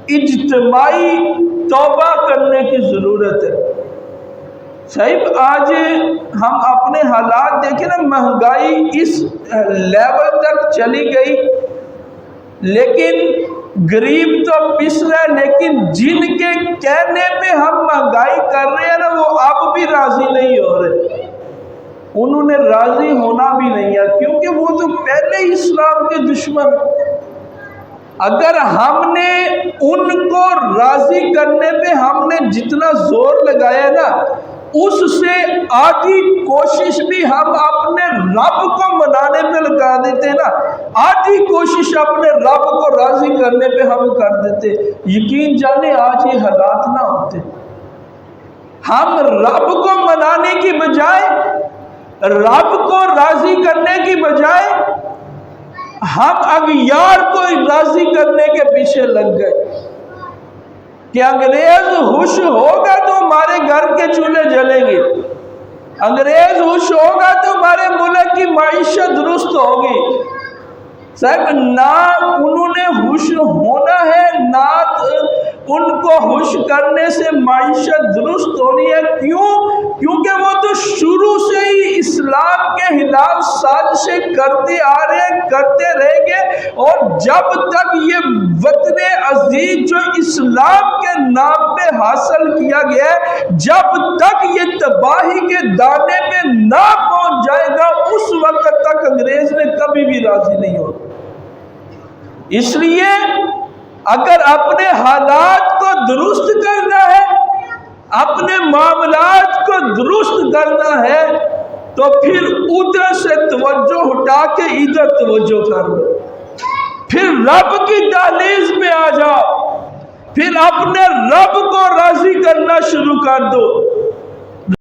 اجتماعی توبہ کرنے کی ضرورت ہے۔ صاحب آج ہم اپنے حالات دیکھیں نا، مہنگائی اس لیول تک چلی گئی، لیکن غریب تو پس رہے، لیکن جن کے کہنے پہ ہم مہنگائی کر رہے ہیں نا، وہ اب بھی راضی نہیں ہو رہے، انہوں نے راضی ہونا بھی نہیں ہے، کیونکہ وہ تو پہلے ہی اسلام کے دشمن۔ اگر ہم نے ان کو راضی کرنے پہ ہم نے جتنا زور لگایا نا، اس سے آدھی کوشش بھی ہم اپنے رب کو منانے پہ لگا دیتے نا، آدھی کوشش اپنے رب کو راضی کرنے پہ ہم کر دیتے، یقین جانے آج یہ حالات نہ ہوتے۔ ہم رب کو منانے کی بجائے، رب کو راضی کرنے کی بجائے، ہم اغیار کو راضی کرنے کے پیچھے لگ گئے کہ انگریز خوش ہوگا تو ہمارے گھر کے چولہے جلیں گے، انگریز خوش ہوگا تو ہمارے ملک کی معیشت درست ہوگی۔ صاحب نہ انہوں نے خوش ہونا ہے، نہ ان کو خوش کرنے سے معیشت درست ہونی ہے۔ کیوں؟ کیونکہ وہ تو شروع سے ہی اسلام کے خلاف سازشیں کرتے آ رہے ہیں، کرتے رہیں گے، اور جب تک یہ وطن عزیز جو اسلام کے نام پہ حاصل کیا گیا ہے، جب تک یہ تباہی کے دانے پہ نہ پہنچ جائے گا، اس وقت تک انگریز نے کبھی بھی راضی نہیں ہوگا۔ اس لیے اگر اپنے حالات کو درست کرنا ہے، اپنے معاملات کو درست کرنا ہے، تو پھر ادھر سے توجہ ہٹا کے ادھر توجہ کر لو، پھر رب کی دہلیز میں آ جاؤ، پھر اپنے رب کو راضی کرنا شروع کر دو۔